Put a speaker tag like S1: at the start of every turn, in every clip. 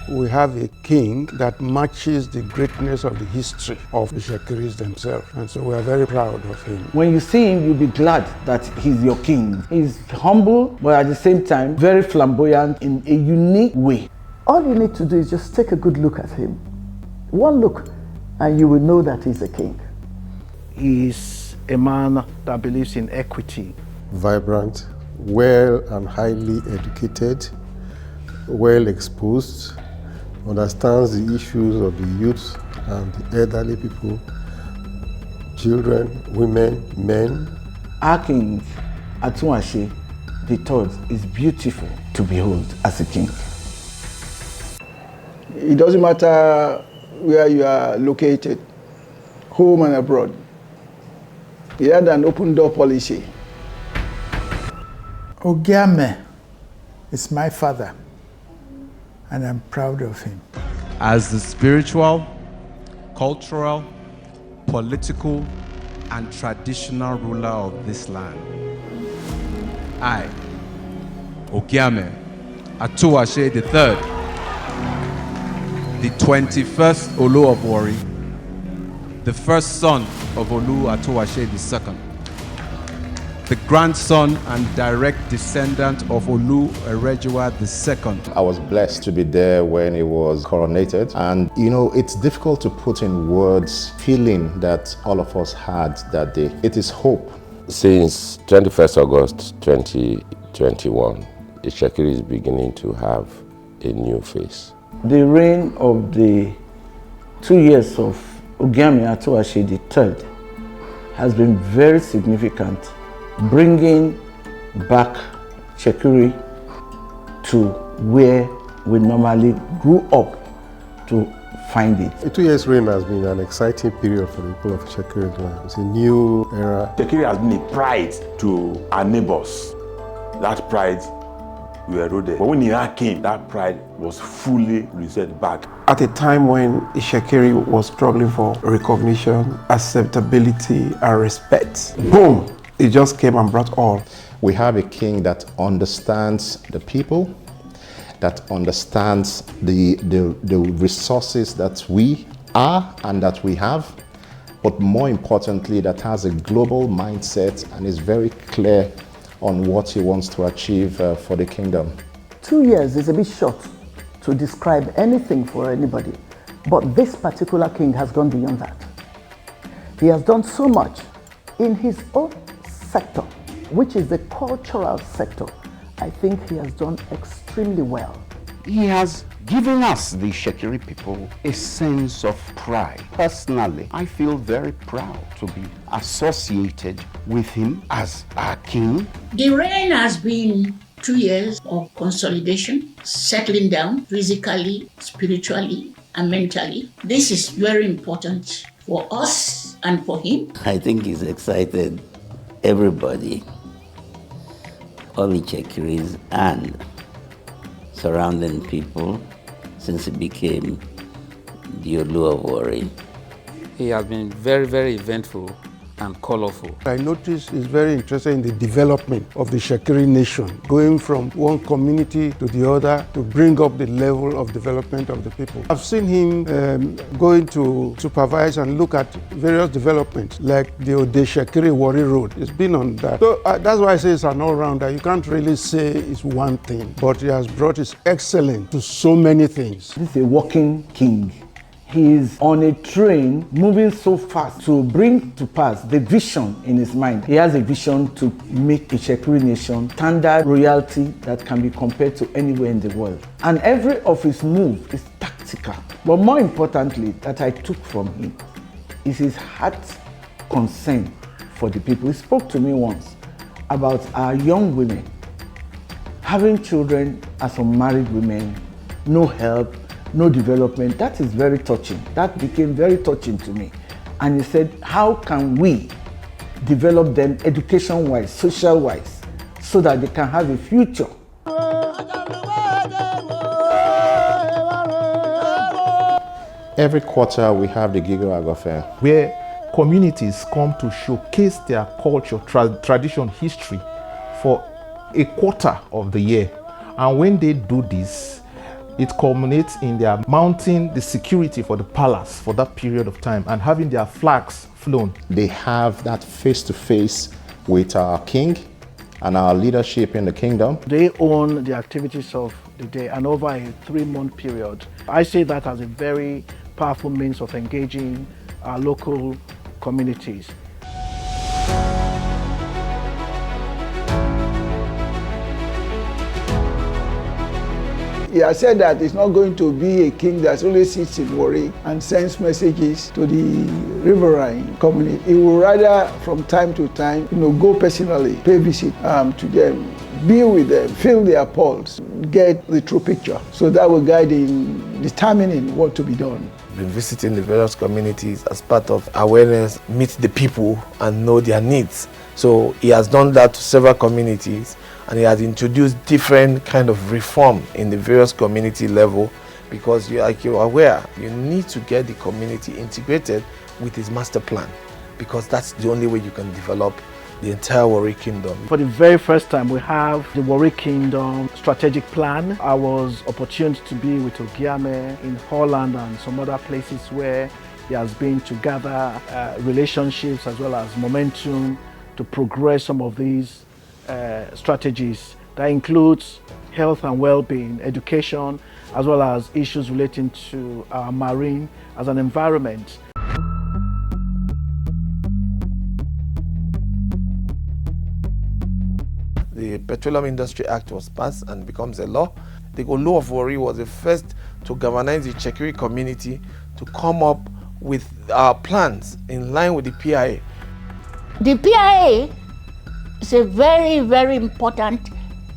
S1: we have a king that matches the greatness of the history of the Shekiris themselves. And so we are very proud of him.
S2: When you see him, you'll be glad that he's your king. He's humble, but at the same time, very flamboyant in a unique way.
S3: All you need to do is just take a good look at him. One look, and you will know that he's a king.
S4: He's a man that believes in equity.
S5: Vibrant, well and highly educated, well exposed, understands the issues of the youth and the elderly people, children, women, men.
S2: Our King Atúwàtse III is beautiful to behold as a king.
S6: It doesn't matter where you are located, home and abroad. He had an open door policy.
S7: Ògíamẹ is my father, and I'm proud of him.
S8: As the spiritual, cultural, political, and traditional ruler of this land, I, Ògíamẹ Atúwàtse III, the 21st Olú of Warri, the first son of Olú Atúwàtse II, the grandson and direct descendant of Olú II.
S9: I was blessed to be there when he was coronated, and you know, it's difficult to put in words feeling that all of us had that day. It is hope.
S10: Since 21st August 2021, the Shekiri is beginning to have a new face.
S2: The reign of the 2 years of Ògíamẹ Atúwàtse III has been very significant, bringing back Shekiri to where we normally grew up to find it.
S5: The 2 years reign has been an exciting period for the people of Shekiri land. It's a new era.
S11: Shekiri has been a pride to our neighbors. That pride we eroded. But when Ira came, that pride was fully reset back.
S12: At a time when Shekiri was struggling for recognition, acceptability, and respect, boom, it just came and brought all.
S9: We have a king that understands the people, that understands the resources that we are and that we have, but more importantly, that has a global mindset and is very clear on what he wants to achieve for the kingdom.
S3: 2 years is a bit short to describe anything for anybody, but this particular king has gone beyond that. He has done so much in his own sector, which is the cultural sector. I think he has done extremely well.
S13: He has given us, the Shekiri people, a sense of pride. Personally, I feel very proud to be associated with him as our king.
S14: The reign has been 2 years of consolidation, settling down physically, spiritually, and mentally. This is very important for us and for him.
S15: I think he's excited everybody, all the Shekiris and surrounding people since he became the Olú of Warri.
S16: He has been very, very eventful and colorful.
S1: I noticed he's very interested in the development of the Shekiri nation, going from one community to the other to bring up the level of development of the people. I've seen him going to supervise and look at various developments, like the Shekiri Warri Road. He's been on that. So that's why I say it's an all-rounder. You can't really say it's one thing, but he has brought his excellence to so many things.
S2: This is a walking king. He is on a train moving so fast to bring to pass the vision in his mind. He has a vision to make a Shekiri nation standard royalty that can be compared to anywhere in the world. And every of his moves is tactical. But more importantly, that I took from him is his heart concern for the people. He spoke to me once about our young women having children as unmarried women, no help, no development. That is very touching. That became very touching to me. And he said, how can we develop them education-wise, social-wise, so that they can have a future?
S9: Every quarter we have the Gigo Agofe,
S4: where communities come to showcase their culture, tradition, history for a quarter of the year. And when they do this, It culminates in their mounting the security for the palace for that period of time and having their flags flown.
S9: They have that face-to-face with our king and our leadership in the kingdom.
S2: They own the activities of the day, and over a 3-month period. I see that as a very powerful means of engaging our local communities.
S6: He has said that it's not going to be a king that only sits in Warri and sends messages to the riverine community. He will rather, from time to time, go personally, pay visit to them, be with them, feel their pulse, get the true picture. So that will guide in determining what to be done.
S12: Been visiting the various communities as part of awareness, meet the people and know their needs. So he has done that to several communities, and he has introduced different kind of reform in the various community level, because like you're aware, you need to get the community integrated with his master plan, because that's the only way you can develop the entire Warri Kingdom.
S2: For the very first time, we have the Warri Kingdom strategic plan. I was opportune to be with Ògíamẹ in Holland and some other places where he has been to gather relationships as well as momentum to progress some of these strategies. That includes health and well-being, education, as well as issues relating to our marine as an environment.
S12: The Petroleum Industry Act was passed and becomes a law. The Olú of Warri was the first to galvanize the Chekiri community to come up with our plans in line with the PIA.
S14: The PIA is a very, very important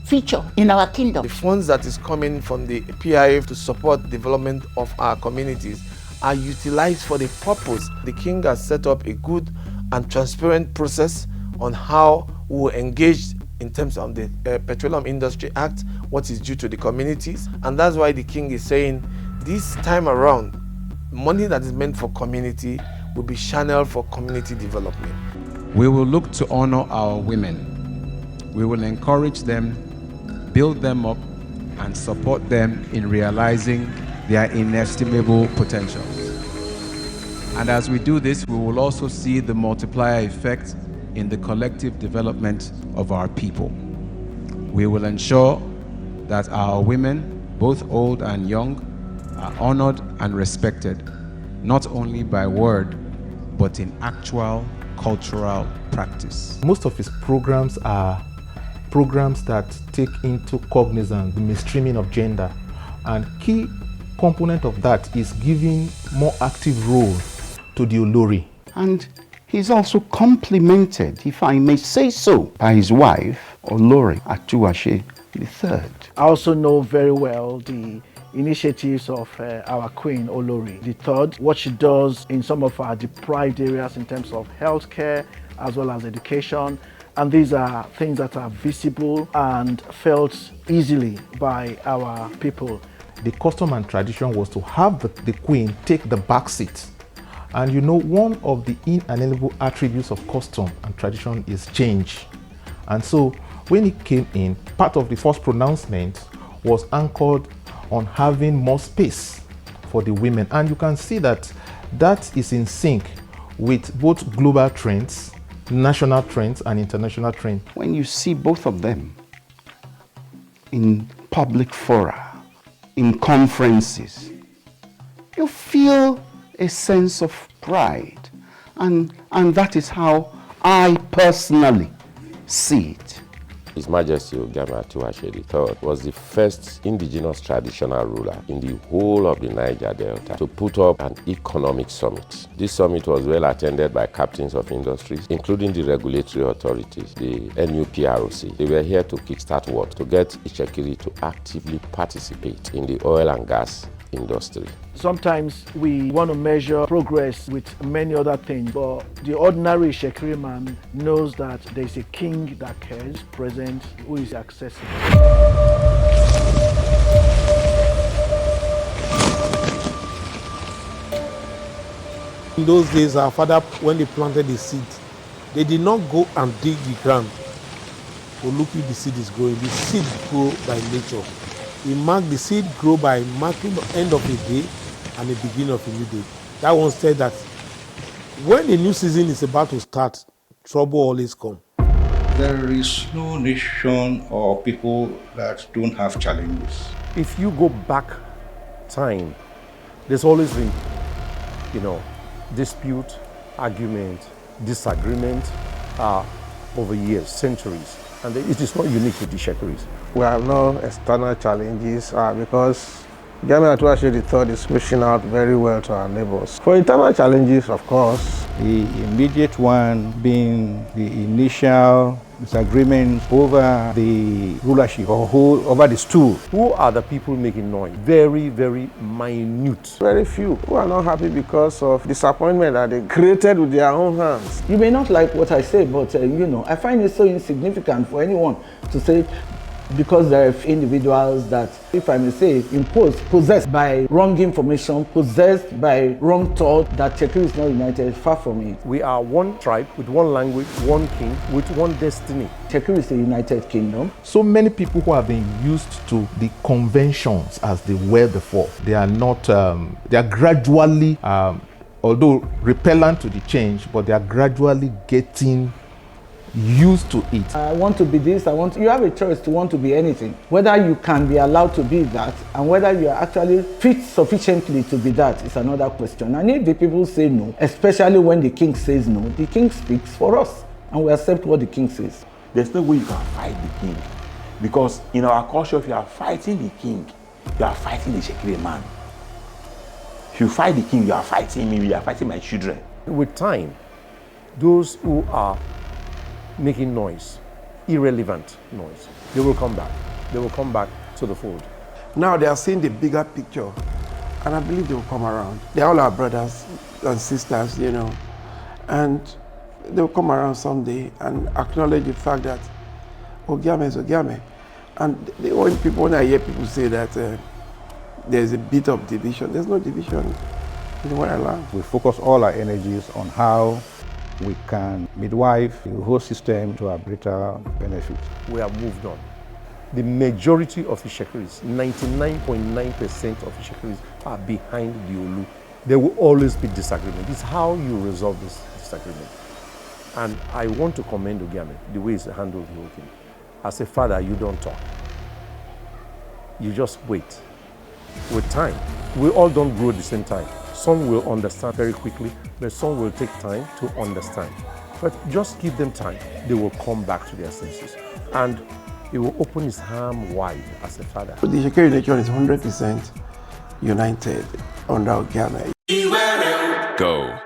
S14: feature in our kingdom.
S12: The funds that is coming from the PIA to support development of our communities are utilized for the purpose. The king has set up a good and transparent process on how we will engage in terms of the Petroleum Industry Act, what is due to the communities. And that's why the king is saying this time around, money that is meant for community will be channeled for community development.
S8: We will look to honor our women. We will encourage them, build them up, and support them in realizing their inestimable potentials. And as we do this, we will also see the multiplier effect in the collective development of our people. We will ensure that our women, both old and young, are honored and respected, not only by word, but in actual cultural practice.
S4: Most of his programs are programs that take into cognizance the mainstreaming of gender, and key component of that is giving more active role to the Olori.
S13: And he's also complemented, if I may say so, by his wife, Olú of Atúwàtse III.
S2: I also know very well the initiatives of our Queen Olori III, what she does in some of our deprived areas in terms of healthcare as well as education. And these are things that are visible and felt easily by our people.
S4: The custom and tradition was to have the Queen take the back seat. And you know, one of the inalienable attributes of custom and tradition is change. And so when he came in, part of the first pronouncement was anchored on having more space for the women. And you can see that that is in sync with both global trends, national trends and international trends.
S13: When you see both of them in public fora, in conferences, you feel a sense of pride. And that is how I personally see it.
S10: His Majesty Ògíamẹ Atúwàtse III was the first indigenous traditional ruler in the whole of the Niger Delta to put up an economic summit. This summit was well attended by captains of industries, including the regulatory authorities, the NUPROC. They were here to kickstart what? To get Itsekiri to actively participate in the oil and gas industry.
S2: Sometimes we want to measure progress with many other things, but the ordinary Itsekiri man knows that there is a king that cares, present, who is accessible.
S1: In those days, our father, when they planted the seed, they did not go and dig the ground to look if the seed is growing. The seed grow by nature.
S17: He marked the seed grow by marking the end of a day and the beginning of a new day. That one said that when a new season is about to start, trouble always comes.
S18: There is no nation or people that don't have challenges.
S19: If you go back time, there's always been, dispute, argument, disagreement over years, centuries. And it is not unique to the Shekaris.
S20: We have no external challenges because Ògíamẹ Atúwàtse III is reaching out very well to our neighbors. For internal challenges, of course,
S18: The immediate one being the initial disagreement over the rulership or over the stool.
S19: Who are the people making noise? Very, very minute.
S20: Very few who are not happy because of disappointment that they created with their own hands.
S2: You may not like what I say, but I find it so insignificant for anyone to say, because there are individuals that, if I may say, possessed by wrong information, possessed by wrong thought, that Shekiri is not united. Far from it.
S19: We are one tribe with one language, one king, with one destiny.
S2: Shekiri is a united kingdom.
S4: So many people who have been used to the conventions as they were before, they are not, they are gradually, although repellent to the change, but they are gradually getting used to it.
S2: I want to be this, you have a choice to want to be anything. Whether you can be allowed to be that and whether you are actually fit sufficiently to be that is another question. And if the people say no, especially when the king says no, the king speaks for us and we accept what the king says.
S11: There's no way you can fight the king, because in our culture, if you are fighting the king, you are fighting the Shekiri man. If you fight the king, you are fighting me, you are fighting my children.
S19: With time, those who are making noise, irrelevant noise, they will come back. They will come back to the fold.
S1: Now they are seeing the bigger picture, and I believe they will come around. They are all our brothers and sisters, and they will come around someday and acknowledge the fact that Ògíamẹ is Ògíamẹ. And when I hear people say that there's a bit of division, there's no division in what I learned.
S18: We focus all our energies on how we can midwife the whole system to our greater benefit.
S19: We have moved on. The majority of the Shekaris, 99.9% of the Shekaris are behind the Olu. There will always be disagreement. It's how you resolve this disagreement. And I want to commend Ògíamẹ, the way he's handled the whole thing. As a father, you don't talk. You just wait. With time, we all don't grow at the same time. Some will understand very quickly, but some will take time to understand. But just give them time. They will come back to their senses. And he will open his arm wide as a father.
S1: The Shekiri nation is 100% united under Ògíamẹ.
S8: Go.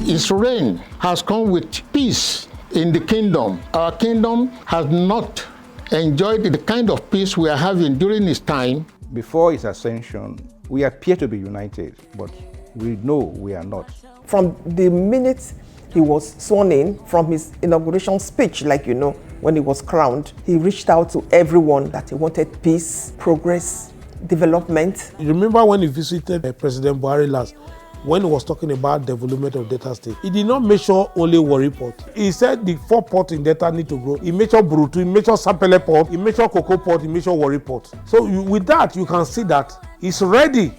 S21: His reign has come with peace in the kingdom. Our kingdom has not enjoyed the kind of peace we are having during his time.
S18: Before his ascension, we appear to be united, but we know we are not.
S22: From the minute he was sworn in, from his inauguration speech, when he was crowned, he reached out to everyone that he wanted peace, progress, development.
S17: You remember when he visited President Buhari last, when he was talking about development of Delta State, he did not measure only Warri Port. He said the 4 ports in Delta need to grow. He measured Burutu, he measured Sapele Port, he measured Cocoa Port, he measured Warri Port. So with that, you can see that he's ready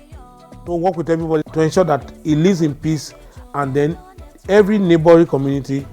S17: to work with everybody to ensure that he lives in peace, and then every neighboring community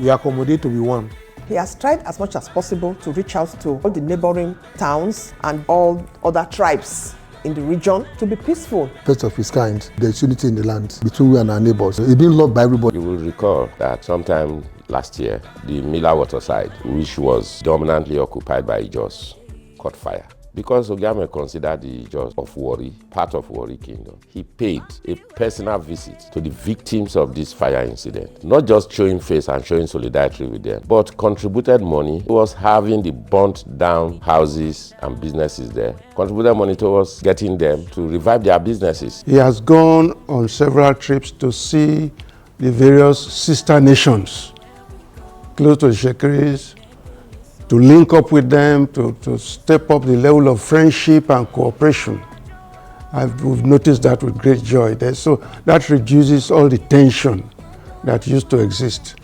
S17: we accommodate to be one.
S22: He has tried as much as possible to reach out to all the neighboring towns and all other tribes in the region to be peaceful.
S23: First of his kind, there's unity in the land between we and our neighbors. He's been loved by everybody.
S10: You will recall that sometime last year, the Miller Waterside, which was dominantly occupied by Ijos, caught fire. Because Ògíamẹ considered the Ijos of Warri part of Warri Kingdom, he paid a personal visit to the victims of this fire incident. Not just showing face and showing solidarity with them, but contributed money towards having the burnt down houses and businesses there. Contributed money towards getting them to revive their businesses.
S1: He has gone on several trips to see the various sister nations close to the Shekiris, to link up with them, to step up the level of friendship and cooperation. We've noticed that with great joy. So that reduces all the tension that used to exist.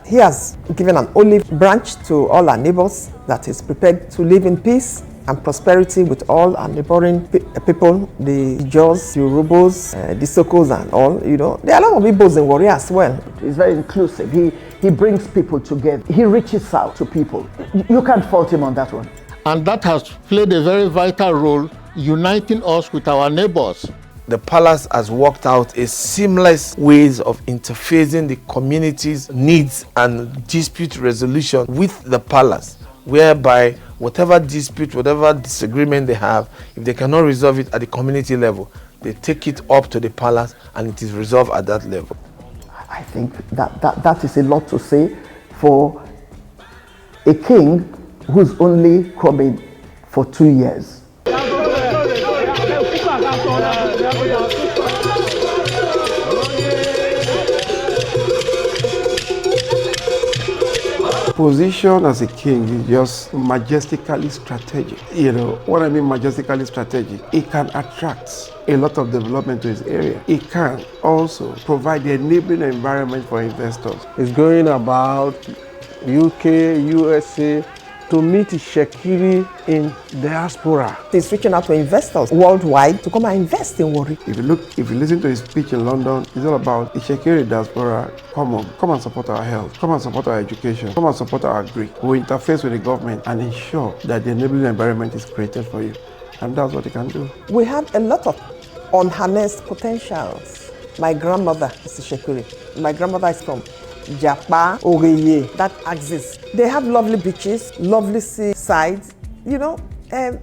S22: He has given an olive branch to all our neighbors that is prepared to live in peace and prosperity with all our neighboring people, the Jaws, the Urubos, the Sokos and all, you know. There are a lot of Igbos in Warri as well.
S2: He's very inclusive. He brings people together. He reaches out to people. You can't fault him on that one.
S21: And that has played a very vital role uniting us with our neighbors.
S12: The palace has worked out a seamless ways of interfacing the community's needs and dispute resolution with the palace, whereby whatever dispute, whatever disagreement they have, if they cannot resolve it at the community level, they take it up to the palace and it is resolved at that level.
S2: I think that is a lot to say for a king who's only coming for 2 years.
S1: Position as a king is just majestically strategic. You know, what I mean majestically strategic, it can attract a lot of development to his area. It can also provide the enabling environment for investors.
S20: It's going about UK, USA, to meet Shekiri in diaspora.
S22: He's reaching out to investors worldwide to come and invest in Warri.
S1: If you listen to his speech in London, it's all about the Shekiri diaspora. Come and support our health, come and support our education, come and support our agri. We interface with the government and ensure that the enabling environment is created for you. And that's what he can do.
S22: We have a lot of unharnessed potentials. My grandmother is a Shekiri. My grandmother is from Japa, Oreye, that axis. They have lovely beaches, lovely seasides. You know,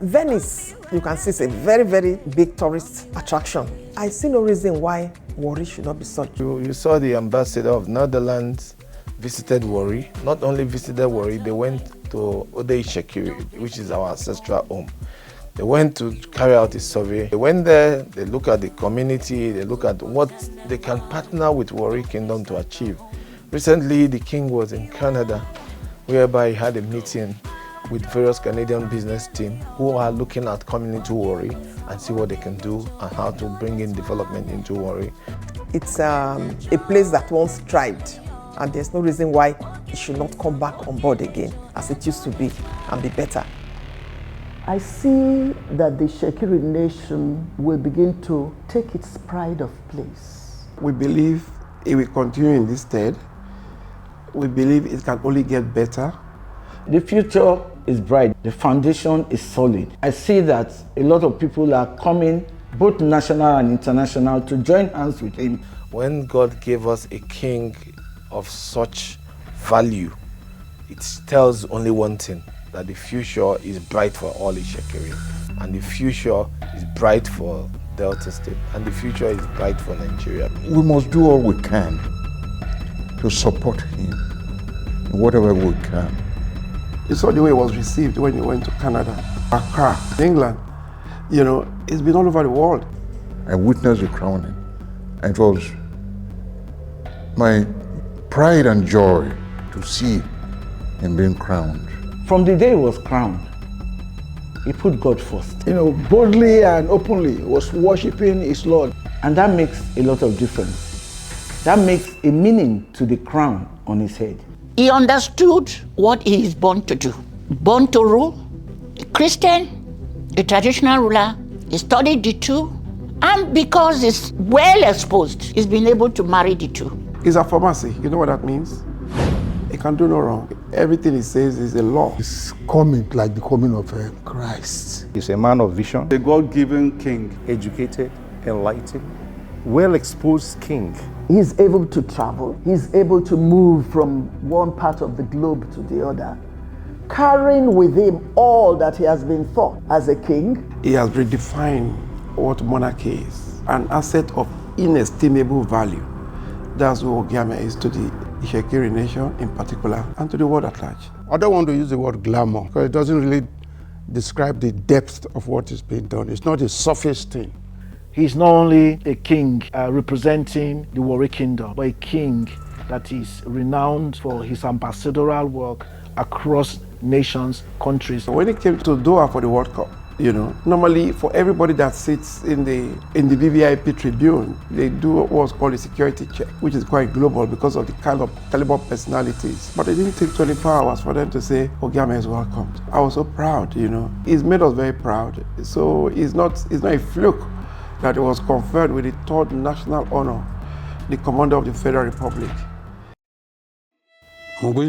S22: Venice, you can see, it's a very, very big tourist attraction. I see no reason why Warri should not be such.
S12: You saw the ambassador of Netherlands visited Warri. Not only visited Warri, they went to Ode Shekiri, which is our ancestral home. They went to carry out a survey. They went there, they look at the community, they look at what they can partner with Warri Kingdom to achieve. Recently, the king was in Canada, whereby he had a meeting with various Canadian business teams who are looking at coming into Warri and see what they can do and how to bring in development into Warri.
S22: It's a place that once thrived, and there's no reason why it should not come back on board again as it used to be and be better.
S2: I see that the Shekiri nation will begin to take its pride of place.
S1: We believe it will continue in this stead. We believe it can only get better.
S2: The future is bright. The foundation is solid. I see that a lot of people are coming, both national and international, to join hands with him.
S12: When God gave us a king of such value, it tells only one thing, that the future is bright for all Shekiri, and the future is bright for Delta State, and the future is bright for Nigeria.
S21: We must do all we can to support him in whatever we can.
S1: You saw the way it was received when he went to Canada, Accra, England. You know, it's been all over the world.
S21: I witnessed the crowning, and it was my pride and joy to see him being crowned.
S2: From the day he was crowned, he put God first.
S6: You know, boldly and openly was worshiping his Lord.
S2: And that makes a lot of difference. That makes a meaning to the crown on his head.
S14: He understood what he is born to do. Born to rule, a Christian, a traditional ruler. He studied the two, and because he's well exposed, he's been able to marry the two.
S1: It's a pharmacy. You know what that means? He can do no wrong. Everything he says is a law.
S23: It's coming like the coming of Christ.
S18: He's a man of vision.
S19: A God-given king, educated, enlightened, well-exposed king.
S2: He's able to travel. He's able to move from one part of the globe to the other, carrying with him all that he has been taught as a king.
S1: He has redefined what monarchy is, an asset of inestimable value. That's what Ògíamẹ is to the Shekiri nation in particular, and to the world at large. I don't want to use the word glamour, because it doesn't really describe the depth of what is being done. It's not a surface thing.
S3: He's not only a king representing the Warri Kingdom, but a king that is renowned for his ambassadorial work across nations, countries.
S1: When he came to Doha for the World Cup,
S5: You know, normally for everybody that sits in the VVIP tribune, they do what's called a security check, which is quite global because of the kind of caliber personalities. But it didn't take 24 hours for them to say, Ògíamẹ is welcomed. I was so proud, you know. He's made us very proud. So it's not a fluke that it was conferred with the third national honor, the Commander of the Federal Republic.
S20: Wish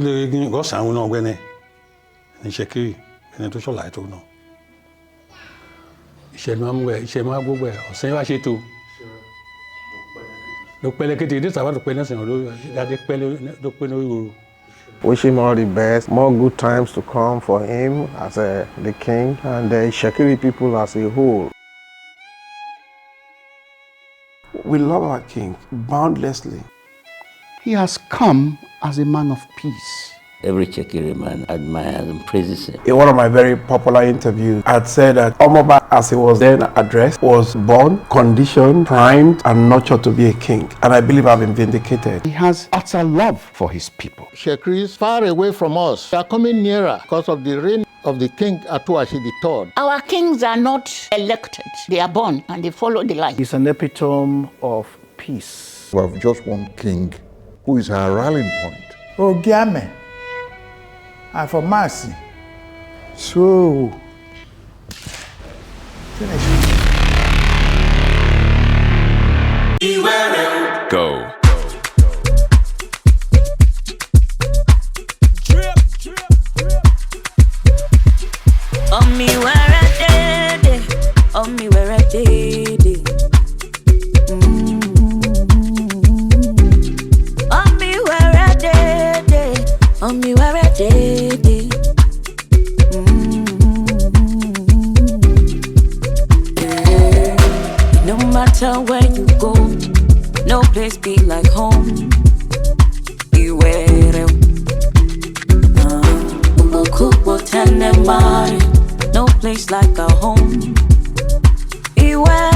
S20: him all the best, more good times to come for him as the king and the Shekiri people as a whole.
S5: We love our king boundlessly.
S13: He has come as a man of peace.
S7: Every Shekiri man admires and praises him.
S5: In one of my very popular interviews, I said that Omoba, as he was then addressed, was born, conditioned, primed, and nurtured to be a king. And I believe I've been vindicated.
S13: He has utter love for his people.
S21: Shekiri is far away from us. They are coming nearer because of the reign of the King Atúwàtse III.
S14: Our kings are not elected. They are born and they follow the line.
S3: He's an epitome of peace.
S15: We have just one king who is our rallying point.
S24: Ògíamẹ, and for mercy. So, finish.
S25: Go.
S26: On me where I did, on me where I did it. On me where I did it, on me where I did it. Yeah. No matter where you go, no place be like home. Beware. No place like our home. Beware.